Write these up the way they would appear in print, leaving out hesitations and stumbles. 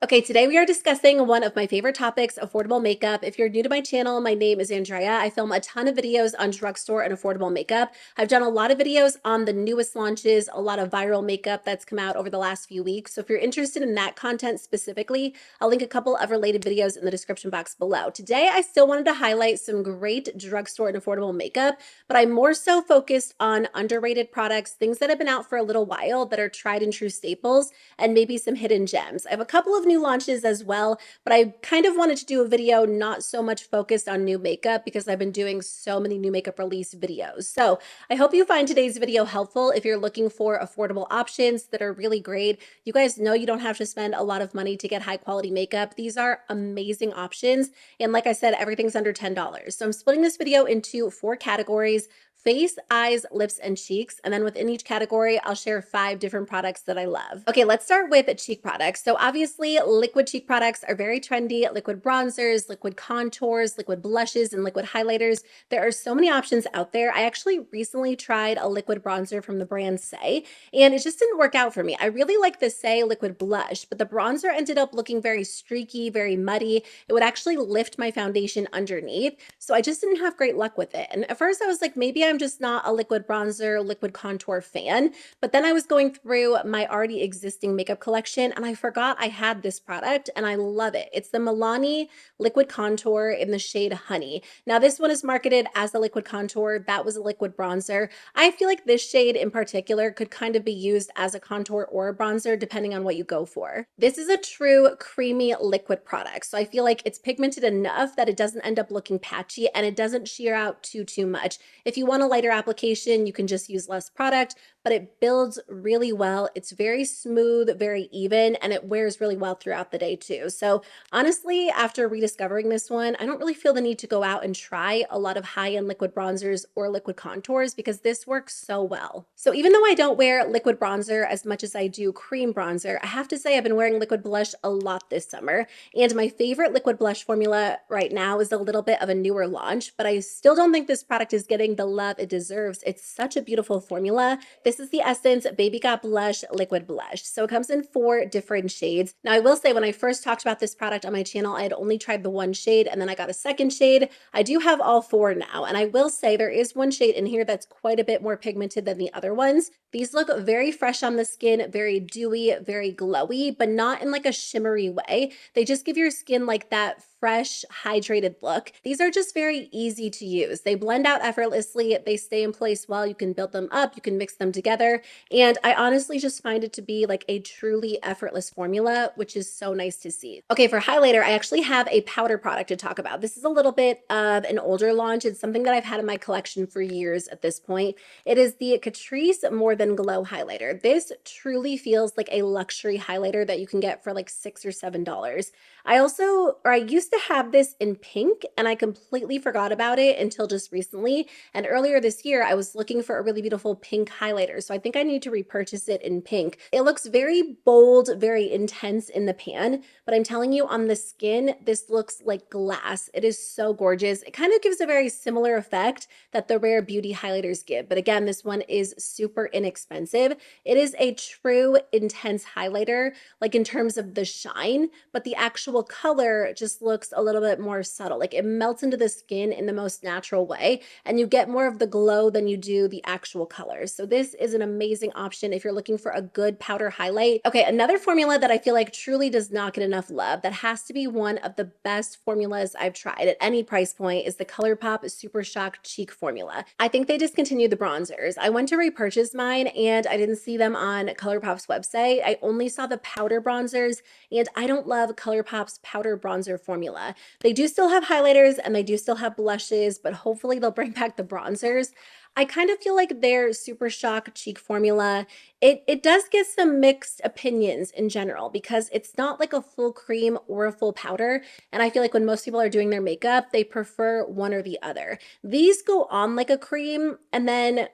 Okay, today we are discussing one of my favorite topics, affordable makeup. If you're new to my channel, my name is Andrea. I film a ton of videos on drugstore and affordable makeup. I've done a lot of videos on the newest launches, a lot of viral makeup that's come out over the last few weeks. So if you're interested in that content specifically, I'll link a couple of related videos in the description box below. Today, I still wanted to highlight some great drugstore and affordable makeup, but I'm more so focused on underrated products, things that have been out for a little while that are tried and true staples, and maybe some hidden gems. I have a couple of new launches as well, but I kind of wanted to do a video not so much focused on new makeup because I've been doing so many new makeup release videos. So I hope you find today's video helpful if you're looking for affordable options that are really great. You guys know you don't have to spend a lot of money to get high quality makeup. These are amazing options. And like I said, everything's under $10. So I'm splitting this video into 4 categories: face, eyes, lips, and cheeks. And then within each category, I'll share 5 different products that I love. Okay, let's start with cheek products. So obviously liquid cheek products are very trendy. Liquid bronzers, liquid contours, liquid blushes, and liquid highlighters. There are so many options out there. I actually recently tried a liquid bronzer from the brand Say, and it just didn't work out for me. I really like the Say liquid blush, but the bronzer ended up looking very streaky, very muddy. It would actually lift my foundation underneath. So I just didn't have great luck with it. And at first I was like, maybe I'm just not a liquid bronzer, liquid contour fan. But then I was going through my already existing makeup collection and I forgot I had this product and I love it. It's the Milani liquid contour in the shade Honey. Now this one is marketed as a liquid contour. That was a liquid bronzer. I feel like this shade in particular could kind of be used as a contour or a bronzer depending on what you go for. This is a true creamy liquid product. So I feel like it's pigmented enough that it doesn't end up looking patchy and it doesn't sheer out too much. If you want a lighter application, you can just use less product, but it builds really well. It's very smooth, very even, and it wears really well throughout the day too. So honestly, after rediscovering this one, I don't really feel the need to go out and try a lot of high-end liquid bronzers or liquid contours because this works so well. So even though I don't wear liquid bronzer as much as I do cream bronzer, I have to say I've been wearing liquid blush a lot this summer. And my favorite liquid blush formula right now is a little bit of a newer launch, but I still don't think this product is getting the love it deserves. It's such a beautiful formula. This is the Essence Baby Got Blush Liquid Blush. So it comes in 4 different shades. Now I will say when I first talked about this product on my channel, I had only tried the 1 shade and then I got a 2nd shade. I do have all 4 now. And I will say there is 1 shade in here that's quite a bit more pigmented than the other ones. These look very fresh on the skin, very dewy, very glowy, but not in like a shimmery way. They just give your skin like that fresh, hydrated look. These are just very easy to use. They blend out effortlessly. They stay in place well. You can build them up, you can mix them together. And I honestly just find it to be like a truly effortless formula, which is so nice to see. Okay, for highlighter, I actually have a powder product to talk about. This is a little bit of an older launch. It's something that I've had in my collection for years at this point. It is the Catrice More Than Glow highlighter. This truly feels like a luxury highlighter that you can get for like $6 or $7. I used to have this in pink and I completely forgot about it until just recently. And earlier this year, I was looking for a really beautiful pink highlighter. So I think I need to repurchase it in pink. It looks very bold, very intense in the pan, but I'm telling you on the skin, this looks like glass. It is so gorgeous. It kind of gives a very similar effect that the Rare Beauty highlighters give. But again, this one is super inexpensive. It is a true intense highlighter, like in terms of the shine, but the actual color just looks a little bit more subtle. Like it melts into the skin in the most natural way, and you get more of the glow than you do the actual colors. So this is an amazing option if you're looking for a good powder highlight. Okay, another formula that I feel like truly does not get enough love, that has to be one of the best formulas I've tried at any price point, is the ColourPop Super Shock Cheek formula. I think they discontinued the bronzers. I went to repurchase mine and I didn't see them on ColourPop's website. I only saw the powder bronzers, and I don't love ColourPop's powder bronzer formula. They do still have highlighters and they do still have blushes, but hopefully they'll bring back the bronzers. I kind of feel like their Super Shock Cheek formula, it does get some mixed opinions in general because it's not like a full cream or a full powder. And I feel like when most people are doing their makeup, they prefer one or the other. These go on like a cream, and then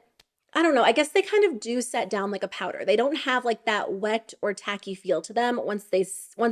I don't know, I guess they kind of do set down like a powder. They don't have like that wet or tacky feel to them once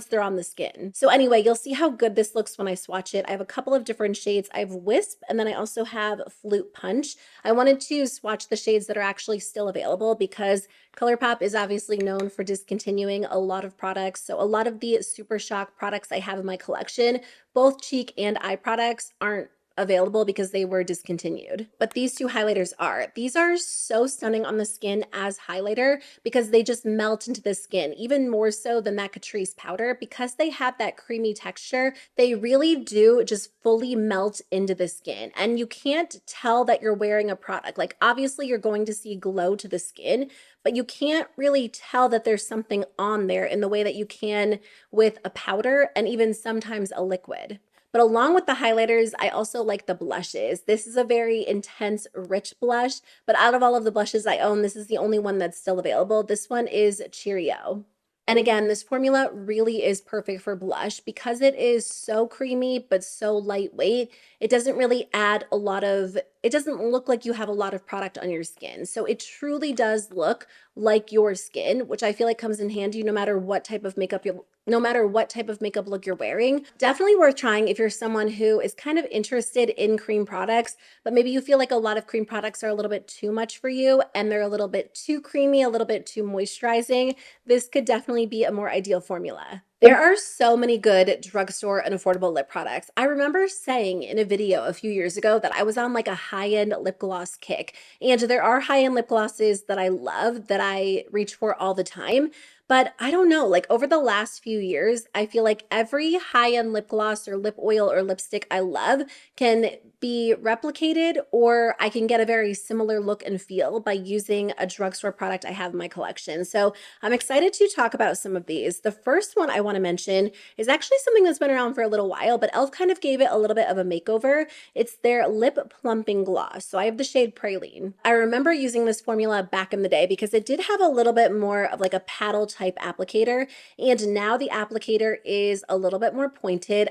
they're on the skin. So anyway, you'll see how good this looks when I swatch it. I have a couple of different shades. I have Wisp, and then I also have Flute Punch. I wanted to swatch the shades that are actually still available because ColourPop is obviously known for discontinuing a lot of products. So a lot of the Super Shock products I have in my collection, both cheek and eye products, aren't available because they were discontinued. But these two highlighters are. These are so stunning on the skin as highlighter because they just melt into the skin, even more so than that Catrice powder. Because they have that creamy texture, they really do just fully melt into the skin. And you can't tell that you're wearing a product. Like obviously you're going to see glow to the skin, but you can't really tell that there's something on there in the way that you can with a powder and even sometimes a liquid. But along with the highlighters, I also like the blushes. This is a very intense, rich blush, but out of all of the blushes I own, this is the only one that's still available. This one is Cheerio. And again, this formula really is perfect for blush because it is so creamy but so lightweight. It doesn't really add a lot of, it doesn't look like you have a lot of product on your skin. So it truly does look like your skin, which I feel like comes in handy no matter what type of makeup look you're wearing. Definitely worth trying if you're someone who is kind of interested in cream products, but maybe you feel like a lot of cream products are a little bit too much for you and they're a little bit too creamy, a little bit too moisturizing. This could definitely be a more ideal formula. There are so many good drugstore and affordable lip products. I remember saying in a video a few years ago that I was on like a high-end lip gloss kick, and there are high-end lip glosses that I love that I reach for all the time. But I don't know, like over the last few years, I feel like every high-end lip gloss or lip oil or lipstick I love can be replicated, or I can get a very similar look and feel by using a drugstore product I have in my collection. So I'm excited to talk about some of these. The first one I want to mention is actually something that's been around for a little while, but e.l.f. kind of gave it a little bit of a makeover. It's their Lip Plumping Gloss. So I have the shade Praline. I remember using this formula back in the day because it did have a little bit more of like a paddle type applicator, and now the applicator is a little bit more pointed.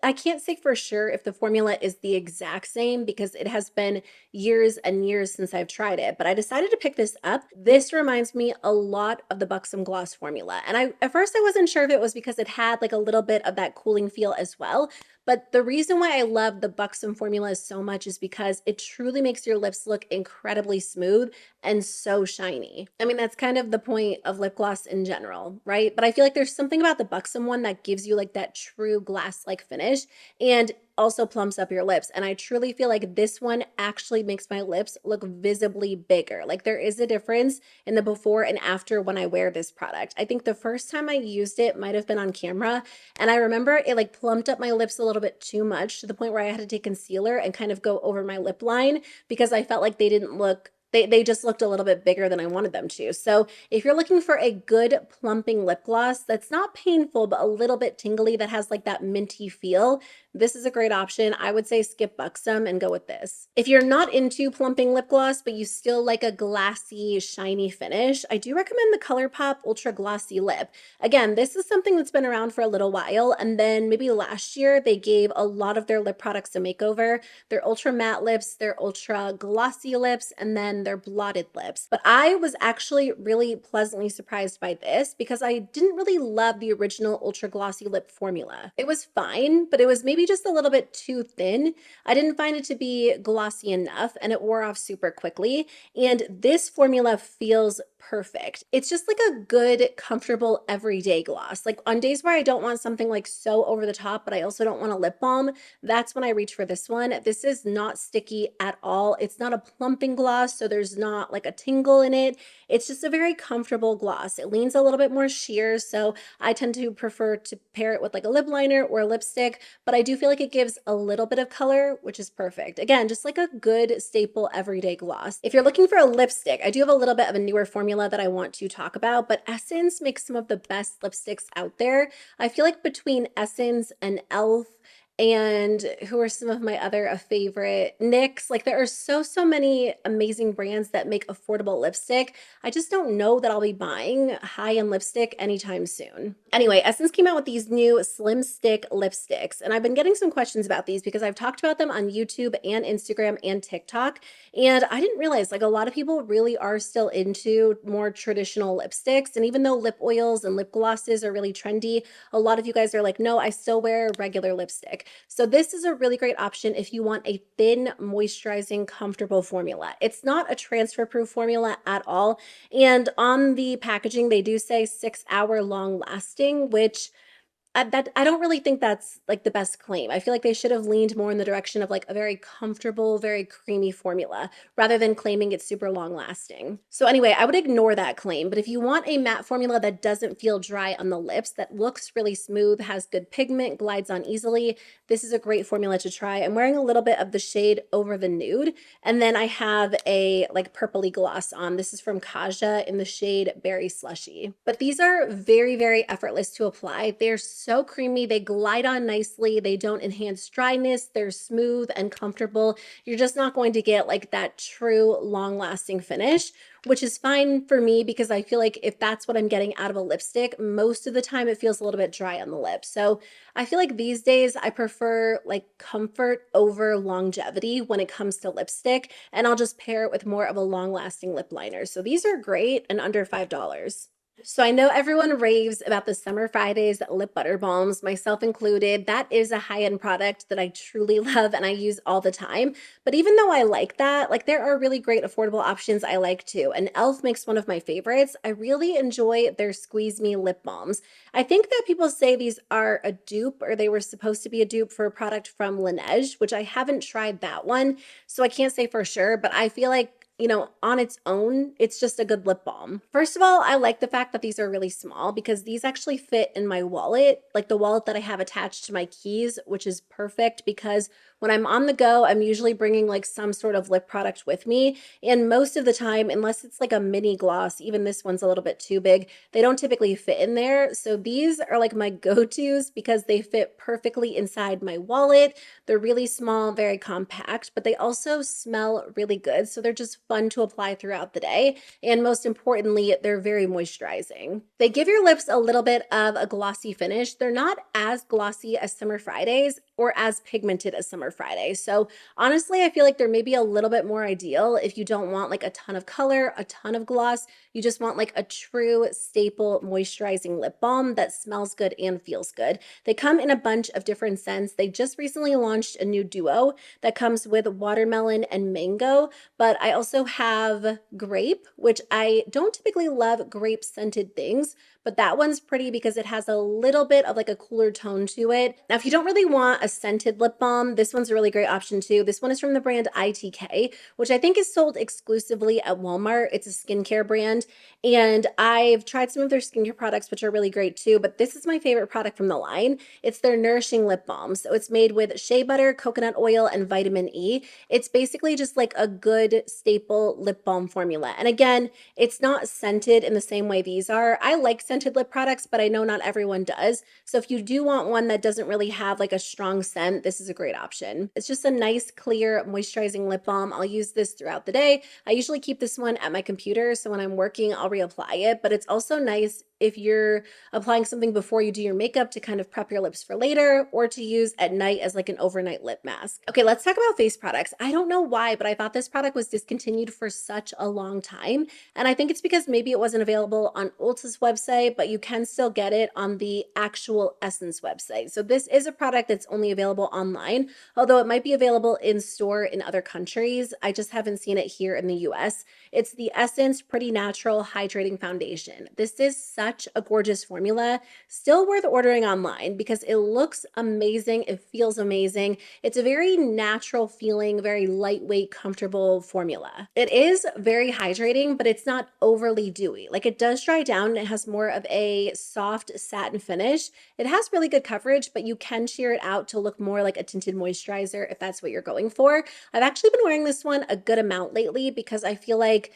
I can't say for sure if the formula is the exact same because it has been years and years since I've tried it, but I decided to pick this up. This reminds me a lot of the Buxom Gloss formula. And at first I wasn't sure if it was because it had like a little bit of that cooling feel as well. But the reason why I love the Buxom formula so much is because it truly makes your lips look incredibly smooth and so shiny. I mean, that's kind of the point of lip gloss in general, right? But I feel like there's something about the Buxom one that gives you like that true glass-like finish and also plumps up your lips. And I truly feel like this one actually makes my lips look visibly bigger. Like there is a difference in the before and after when I wear this product. I think the first time I used it might have been on camera, and I remember it like plumped up my lips a little bit too much to the point where I had to take concealer and kind of go over my lip line because I felt like they didn't look they just looked a little bit bigger than I wanted them to. So if you're looking for a good plumping lip gloss that's not painful but a little bit tingly, that has like that minty feel, this is a great option. I would say skip Buxom and go with this. If you're not into plumping lip gloss but you still like a glassy, shiny finish, I do recommend the ColourPop Ultra Glossy Lip. Again, this is something that's been around for a little while, and then maybe last year they gave a lot of their lip products a makeover. Their ultra matte lips, their ultra glossy lips, and then their blotted lips. But I was actually really pleasantly surprised by this because I didn't really love the original ultra glossy lip formula. It was fine, but it was maybe just a little bit too thin. I didn't find it to be glossy enough, and it wore off super quickly. And this formula feels perfect. It's just like a good, comfortable everyday gloss. Like on days where I don't want something like so over the top, but I also don't want a lip balm, that's when I reach for this one. This is not sticky at all. It's not a plumping gloss, so there's not like a tingle in it. It's just a very comfortable gloss. It leans a little bit more sheer, so I tend to prefer to pair it with like a lip liner or a lipstick, but I do feel like it gives a little bit of color, which is perfect. Again, just like a good staple everyday gloss. If you're looking for a lipstick, I do have a little bit of a newer formula that I want to talk about, but Essence makes some of the best lipsticks out there. I feel like between Essence and e.l.f. And who are some of my other favorite? NYX. Like there are so many amazing brands that make affordable lipstick. I just don't know that I'll be buying high-end lipstick anytime soon. Anyway, Essence came out with these new slim stick lipsticks, and I've been getting some questions about these because I've talked about them on YouTube and Instagram and TikTok, and I didn't realize like a lot of people really are still into more traditional lipsticks. And even though lip oils and lip glosses are really trendy, a lot of you guys are like, no, I still wear regular lipstick. So this is a really great option if you want a thin, moisturizing, comfortable formula. It's not a transfer proof formula at all. And on the packaging, they do say 6-hour long lasting, which I don't really think that's like the best claim. I feel like they should have leaned more in the direction of like a very comfortable, very creamy formula rather than claiming it's super long lasting. So anyway, I would ignore that claim. But if you want a matte formula that doesn't feel dry on the lips, that looks really smooth, has good pigment, glides on easily, this is a great formula to try. I'm wearing a little bit of the shade Over the Nude, and then I have a like purpley gloss on. This is from Kaja in the shade Berry Slushy. But these are very effortless to apply. They're so creamy, they glide on nicely, they don't enhance dryness, they're smooth and comfortable. You're just not going to get like that true long-lasting finish, which is fine for me because I feel like if that's what I'm getting out of a lipstick, most of the time it feels a little bit dry on the lips. So I feel like these days I prefer like comfort over longevity when it comes to lipstick, and I'll just pair it with more of a long-lasting lip liner. So these are great and under $5. So I know everyone raves about the Summer Fridays lip butter balms, myself included. That is a high-end product that I truly love and I use all the time. But even though I like that, like there are really great affordable options I like too. And e.l.f. makes one of my favorites. I really enjoy their Squeeze Me lip balms. I think that people say these are a dupe, or they were supposed to be a dupe for a product from Laneige, which I haven't tried that one, so I can't say for sure, but I feel like, you know, on its own, it's just a good lip balm. First of all, I like the fact that these are really small because these actually fit in my wallet, like the wallet that I have attached to my keys, which is perfect because when I'm on the go, I'm usually bringing like some sort of lip product with me. And most of the time, unless it's like a mini gloss, even this one's a little bit too big, they don't typically fit in there. So these are like my go-tos because they fit perfectly inside my wallet. They're really small, very compact, but they also smell really good. So they're just fun to apply throughout the day. And most importantly, they're very moisturizing. They give your lips a little bit of a glossy finish. They're not as glossy as Summer Fridays or as pigmented as Summer Fridays. So honestly, I feel like they're maybe a little bit more ideal if you don't want like a ton of color, a ton of gloss. You just want like a true staple moisturizing lip balm that smells good and feels good. They come in a bunch of different scents. They just recently launched a new duo that comes with watermelon and mango, but I also have grape, which I don't typically love grape scented things, but that one's pretty because it has a little bit of like a cooler tone to it. Now, if you don't really want a scented lip balm, this one's a really great option too. This one is from the brand ITK, which I think is sold exclusively at Walmart. It's a skincare brand, and I've tried some of their skincare products, which are really great too, but this is my favorite product from the line. It's their Nourishing Lip Balm. So it's made with shea butter, coconut oil, and vitamin E. It's basically just like a good staple lip balm formula. And again, it's not scented in the same way these are. I like scented lip products, but I know not everyone does. So if you do want one that doesn't really have like a strong scent, this is a great option. It's just a nice, clear, moisturizing lip balm. I'll use this throughout the day. I usually keep this one at my computer, so when I'm working, I'll reapply it, but it's also nice if you're applying something before you do your makeup to kind of prep your lips for later, or to use at night as like an overnight lip mask. Okay, let's talk about face products. I don't know why, but I thought this product was discontinued for such a long time. And I think it's because maybe it wasn't available on Ulta's website, but you can still get it on the actual Essence website. So this is a product that's only available online, although it might be available in store in other countries. I just haven't seen it here in the US. It's the Essence Pretty Natural Hydrating Foundation. This is such a gorgeous formula, still worth ordering online because it looks amazing, it feels amazing. It's a very natural feeling, very lightweight, comfortable formula. It is very hydrating, but it's not overly dewy. Like it does dry down, it has more of a soft satin finish. It has really good coverage, but you can sheer it out to look more like a tinted moisturizer if that's what you're going for. I've actually been wearing this one a good amount lately because I feel like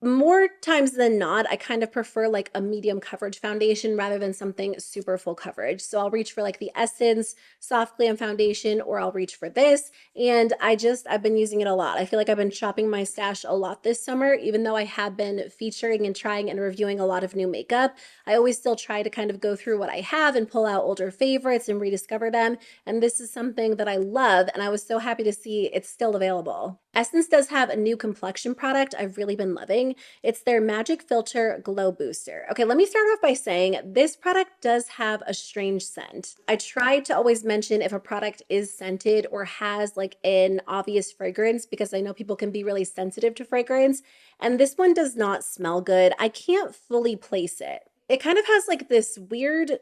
more times than not, I kind of prefer like a medium coverage foundation rather than something super full coverage. So I'll reach for like the Essence Soft Glam Foundation, or I'll reach for this. And I've been using it a lot. I feel like I've been shopping my stash a lot this summer, even though I have been featuring and trying and reviewing a lot of new makeup. I always still try to kind of go through what I have and pull out older favorites and rediscover them. And this is something that I love, and I was so happy to see it's still available. Essence does have a new complexion product I've really been loving. It's their Magic Filter Glow Booster. Okay, let me start off by saying this product does have a strange scent. I try to always mention if a product is scented or has like an obvious fragrance, because I know people can be really sensitive to fragrance, and this one does not smell good. I can't fully place it. It kind of has like this weird,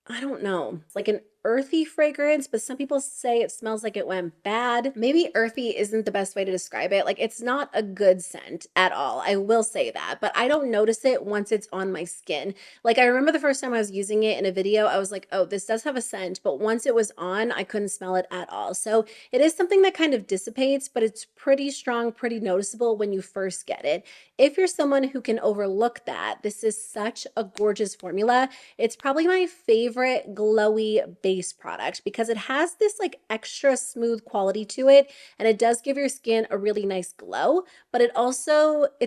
I don't know, it's like an earthy fragrance, but some people say it smells like it went bad. Maybe earthy isn't the best way to describe it. Like, it's not a good scent at all. I will say that, but I don't notice it once it's on my skin. Like, I remember the first time I was using it in a video, I was like, oh, this does have a scent, but once it was on, I couldn't smell it at all. So it is something that kind of dissipates, but it's pretty strong, pretty noticeable when you first get it. If you're someone who can overlook that, this is such a gorgeous formula. It's probably my favorite glowy base product because it has this like extra smooth quality to it, and it does give your skin a really nice glow, but it's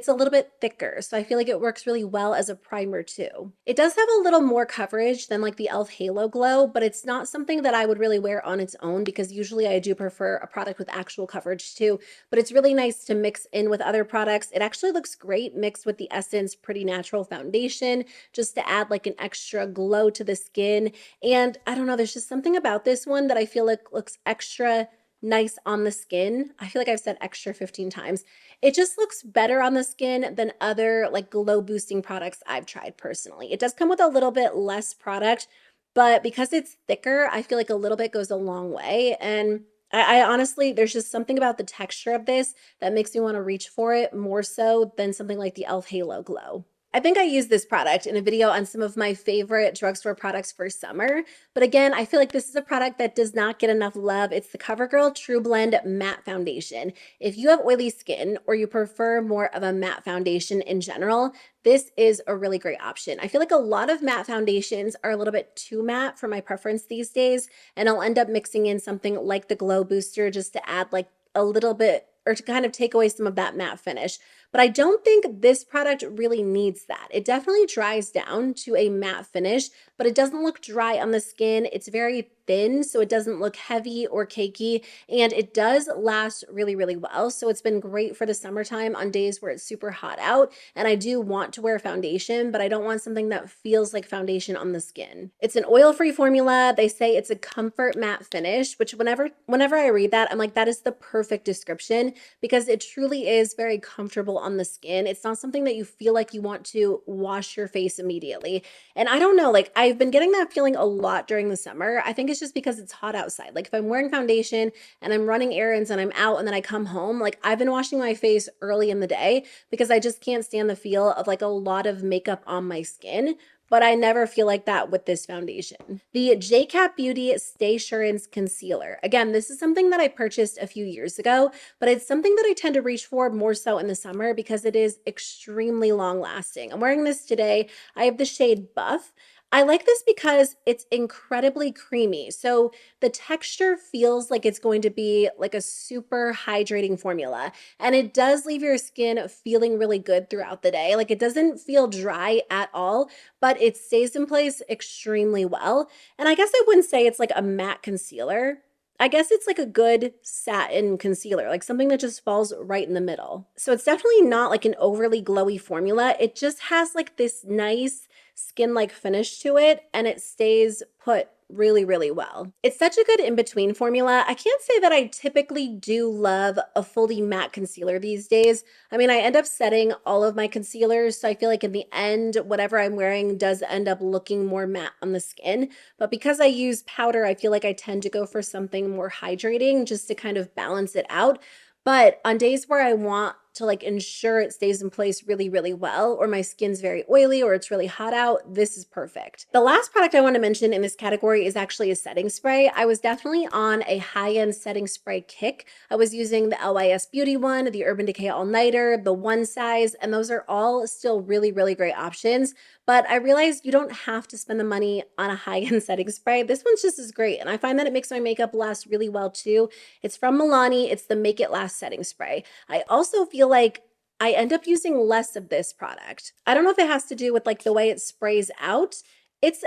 a little bit thicker. So I feel like it works really well as a primer too. It does have a little more coverage than like the e.l.f. Halo Glow, but it's not something that I would really wear on its own because usually I do prefer a product with actual coverage too, but it's really nice to mix in with other products. It actually looks great mixed with the Essence Pretty Natural Foundation, just to add like an extra glow to the skin. And I don't know, there's just something about this one that I feel like looks extra nice on the skin. I feel like I've said extra 15 times. It just looks better on the skin than other like glow boosting products I've tried personally. It does come with a little bit less product, but because it's thicker, I feel like a little bit goes a long way. And I honestly, there's just something about the texture of this that makes me want to reach for it more so than something like the e.l.f. Halo Glow. I think I used this product in a video on some of my favorite drugstore products for summer, but again, I feel like this is a product that does not get enough love. It's the CoverGirl TruBlend Matte Foundation. If you have oily skin or you prefer more of a matte foundation in general, this is a really great option. I feel like a lot of matte foundations are a little bit too matte for my preference these days, and I'll end up mixing in something like the Glow Booster just to add like a little bit, or to kind of take away some of that matte finish. But I don't think this product really needs that. It definitely dries down to a matte finish, but it doesn't look dry on the skin. It's very thin, so it doesn't look heavy or cakey, and it does last really, really well. So it's been great for the summertime on days where it's super hot out, and I do want to wear foundation, but I don't want something that feels like foundation on the skin. It's an oil-free formula. They say it's a comfort matte finish, which whenever I read that, I'm like, that is the perfect description because it truly is very comfortable on the skin. It's not something that you feel like you want to wash your face immediately. And I don't know, like I've been getting that feeling a lot during the summer. I think it's just because it's hot outside. Like if I'm wearing foundation and I'm running errands and I'm out and then I come home, like I've been washing my face early in the day because I just can't stand the feel of like a lot of makeup on my skin. But I never feel like that with this foundation. The J.Cat Beauty Staysurance Concealer. Again, this is something that I purchased a few years ago, but it's something that I tend to reach for more so in the summer because it is extremely long lasting. I'm wearing this today. I have the shade Buff. I like this because it's incredibly creamy. So the texture feels like it's going to be like a super hydrating formula. And it does leave your skin feeling really good throughout the day. Like it doesn't feel dry at all, but it stays in place extremely well. And I guess I wouldn't say it's like a matte concealer. I guess it's like a good satin concealer, like something that just falls right in the middle. So it's definitely not like an overly glowy formula. It just has like this nice skin-like finish to it, and it stays put really, really well. It's such a good in-between formula. I can't say that I typically do love a fully matte concealer these days. I mean, I end up setting all of my concealers, so I feel like in the end, whatever I'm wearing does end up looking more matte on the skin. But because I use powder, I feel like I tend to go for something more hydrating just to kind of balance it out. But on days where I want to like ensure it stays in place really, really well, or my skin's very oily or it's really hot out, this is perfect. The last product I want to mention in this category is actually a setting spray. I was definitely on a high-end setting spray kick. I was using the LYS Beauty one, the Urban Decay All Nighter, the One Size, and those are all still really, really great options. But I realized you don't have to spend the money on a high-end setting spray. This one's just as great, and I find that it makes my makeup last really well too. It's from Milani. It's the Make It Last setting spray. I also feel like I end up using less of this product. I don't know if it has to do with like the way it sprays out. It's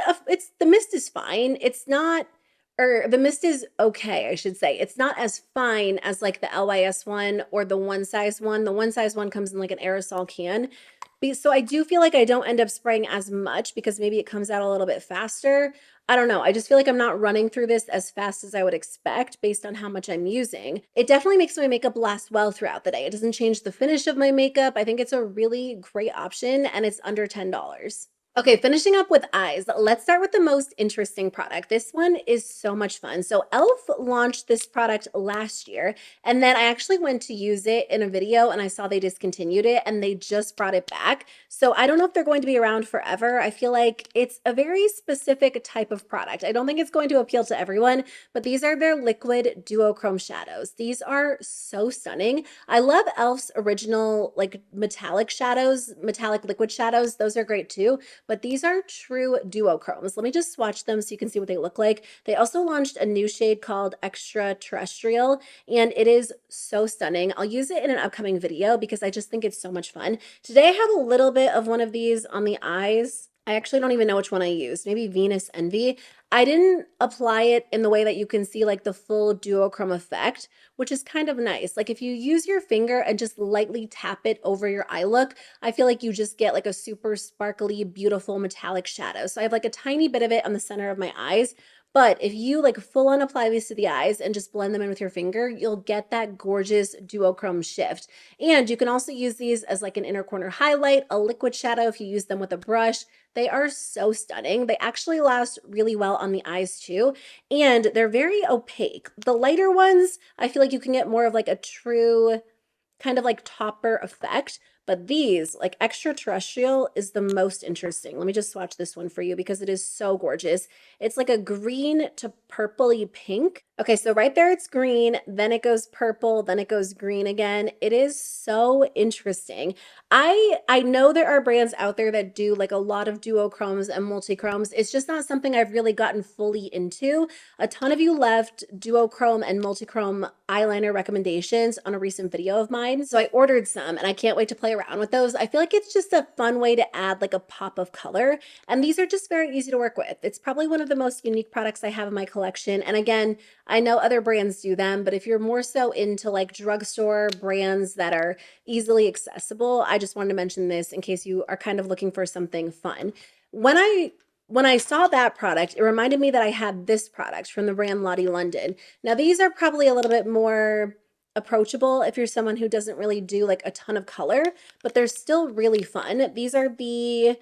the mist is fine. It's not, or the mist is okay, I should say. It's not as fine as like the LYS one or the One Size one. The One Size one comes in like an aerosol can. So I do feel like I don't end up spraying as much because maybe it comes out a little bit faster. I don't know. I just feel like I'm not running through this as fast as I would expect based on how much I'm using. It definitely makes my makeup last well throughout the day. It doesn't change the finish of my makeup. I think it's a really great option and it's under $10. Okay, finishing up with eyes, let's start with the most interesting product. This one is so much fun. So e.l.f. launched this product last year, and then I actually went to use it in a video and I saw they discontinued it and they just brought it back. So I don't know if they're going to be around forever. I feel like it's a very specific type of product. I don't think it's going to appeal to everyone, but these are their liquid duochrome shadows. These are so stunning. I love e.l.f.'s original like metallic shadows, metallic liquid shadows. Those are great too. But these are true duochromes. Let me just swatch them so you can see what they look like. They also launched a new shade called Extraterrestrial, and it is so stunning. I'll use it in an upcoming video because I just think it's so much fun. Today I have a little bit of one of these on the eyes. I actually don't even know which one I used. Maybe Venus Envy. I didn't apply it in the way that you can see like the full duochrome effect, which is kind of nice. Like if you use your finger and just lightly tap it over your eye look, I feel like you just get like a super sparkly, beautiful metallic shadow. So I have like a tiny bit of it on the center of my eyes. But if you like full on apply these to the eyes and just blend them in with your finger, you'll get that gorgeous duochrome shift. And you can also use these as like an inner corner highlight, a liquid shadow if you use them with a brush. They are so stunning. They actually last really well on the eyes too. And they're very opaque. The lighter ones, I feel like you can get more of like a true kind of like topper effect. But these, like Extraterrestrial, is the most interesting. Let me just swatch this one for you because it is so gorgeous. It's like a green to purpley pink. Okay, so right there it's green, then it goes purple, then it goes green again. It is so interesting. I know there are brands out there that do like a lot of duochromes and multichromes. It's just not something I've really gotten fully into. A ton of you left duochrome and multichrome eyeliner recommendations on a recent video of mine. So I ordered some and I can't wait to play around with those. I feel like it's just a fun way to add like a pop of color. And these are just very easy to work with. It's probably one of the most unique products I have in my collection. And again, I know other brands do them, but if you're more so into like drugstore brands that are easily accessible, I just wanted to mention this in case you are kind of looking for something fun. When I saw that product, it reminded me that I had this product from the brand Lottie London. Now, these are probably a little bit more approachable if you're someone who doesn't really do like a ton of color, but they're still really fun. These are the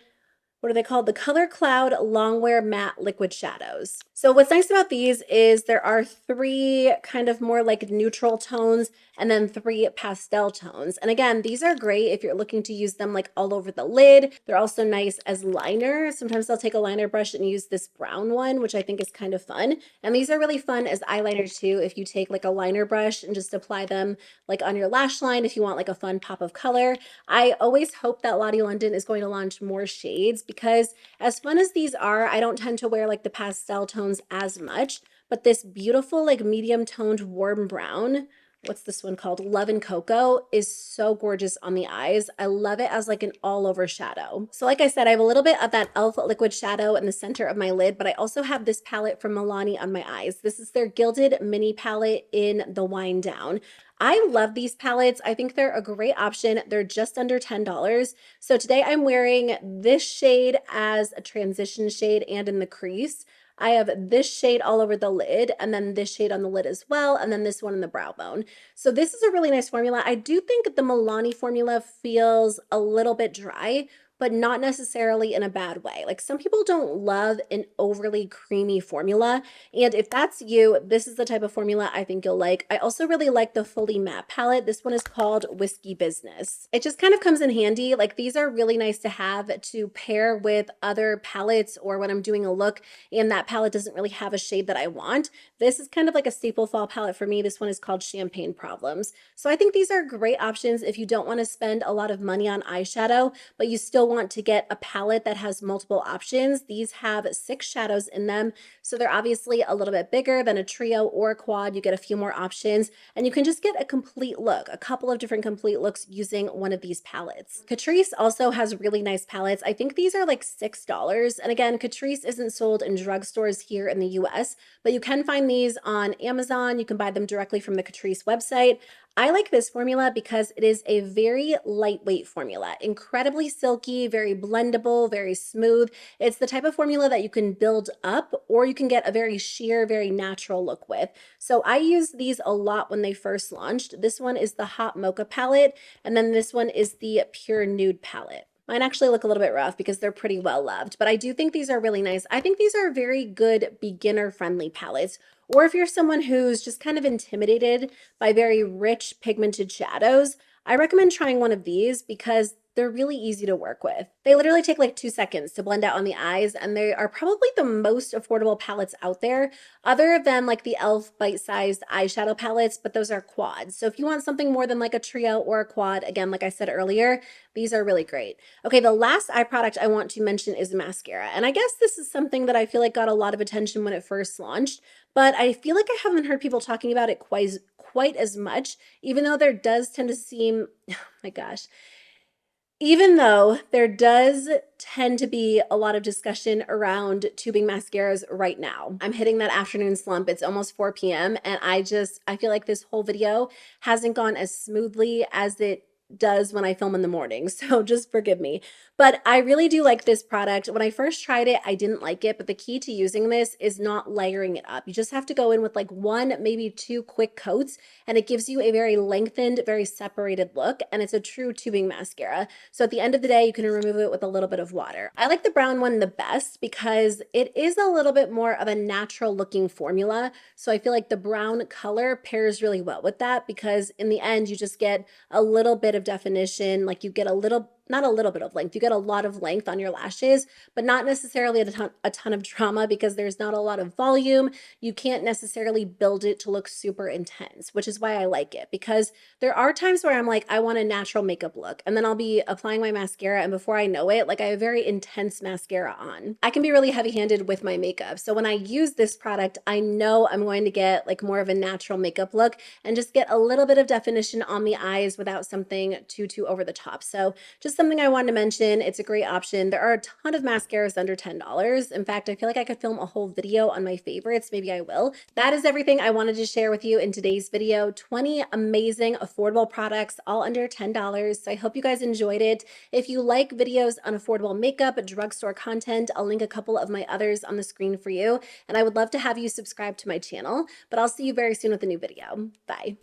what are they called? The Color Cloud Longwear Matte Liquid Shadows. So what's nice about these is there are 3 kind of more like neutral tones and then 3 pastel tones. And again, these are great if you're looking to use them like all over the lid. They're also nice as liner. Sometimes I'll take a liner brush and use this brown one, which I think is kind of fun. And these are really fun as eyeliner too if you take like a liner brush and just apply them like on your lash line if you want like a fun pop of color. I always hope that Lottie London is going to launch more shades because as fun as these are, I don't tend to wear like the pastel tones as much, but this beautiful like medium toned warm brown, what's this one called? Love and Cocoa, is so gorgeous on the eyes. I love it as like an all over shadow. So like I said, I have a little bit of that e.l.f. liquid shadow in the center of my lid, but I also have this palette from Milani on my eyes. This is their Gilded mini palette in the Wind Down. I love these palettes. I think they're a great option. They're just under $10. So today I'm wearing this shade as a transition shade and in the crease. I have this shade all over the lid and then this shade on the lid as well, and then this one in the brow bone. So this is a really nice formula. I do think the Milani formula feels a little bit dry, but not necessarily in a bad way. Like some people don't love an overly creamy formula. And if that's you, this is the type of formula I think you'll like. I also really like the Fully Matte palette. This one is called Whiskey Business. It just kind of comes in handy. Like these are really nice to have to pair with other palettes or when I'm doing a look and that palette doesn't really have a shade that I want. This is kind of like a staple fall palette for me. This one is called Champagne Problems. So I think these are great options if you don't want to spend a lot of money on eyeshadow, but you still want to get a palette that has multiple options. These have 6 shadows in them, so they're obviously a little bit bigger than a trio or a quad. You get a few more options, and you can just get a complete look, a couple of different complete looks using one of these palettes. Catrice also has really nice palettes. I think these are like $6. And again, Catrice isn't sold in drugstores here in the US, but you can find these on Amazon. You can buy them directly from the Catrice website. I like this formula because it is a very lightweight formula, incredibly silky, very blendable, very smooth. It's the type of formula that you can build up or you can get a very sheer, very natural look with. So I used these a lot when they first launched. This one is the Hot Mocha palette, and then this one is the Pure Nude palette. Mine actually look a little bit rough because they're pretty well loved, but I do think these are really nice. I think these are very good beginner-friendly palettes. Or if you're someone who's just kind of intimidated by very rich pigmented shadows, I recommend trying one of these because they're really easy to work with. They literally take like 2 seconds to blend out on the eyes, and they are probably the most affordable palettes out there, other than like the e.l.f. bite-sized eyeshadow palettes, but those are quads. So if you want something more than like a trio or a quad, again, like I said earlier, these are really great. Okay, the last eye product I want to mention is mascara. And I guess this is something that I feel like got a lot of attention when it first launched, but I feel like I haven't heard people talking about it quite as much, even though there does tend to seem, oh my gosh, even though there does tend to be a lot of discussion around tubing mascaras right now. I'm hitting that afternoon slump. It's almost 4 p.m. and I feel like this whole video hasn't gone as smoothly as it does when I film in the morning. So just forgive me. But I really do like this product. When I first tried it, I didn't like it, but the key to using this is not layering it up. You just have to go in with like 1, maybe 2 quick coats, and it gives you a very lengthened, very separated look, and it's a true tubing mascara. So at the end of the day, you can remove it with a little bit of water. I like the brown one the best because it is a little bit more of a natural looking formula. So I feel like the brown color pairs really well with that because in the end, you just get a little bit of definition. Like you get not a little bit of length, you get a lot of length on your lashes, but not necessarily a ton of drama because there's not a lot of volume. You can't necessarily build it to look super intense, which is why I like it, because there are times where I'm like, I want a natural makeup look, and then I'll be applying my mascara, and before I know it, like I have very intense mascara on. I can be really heavy-handed with my makeup, so when I use this product, I know I'm going to get like more of a natural makeup look and just get a little bit of definition on the eyes without something too over the top. So just something I wanted to mention. It's a great option. There are a ton of mascaras under $10. In fact, I feel like I could film a whole video on my favorites. Maybe I will. That is everything I wanted to share with you in today's video. 20 amazing, affordable products, all under $10. So I hope you guys enjoyed it. If you like videos on affordable makeup, drugstore content, I'll link a couple of my others on the screen for you. And I would love to have you subscribe to my channel, but I'll see you very soon with a new video. Bye.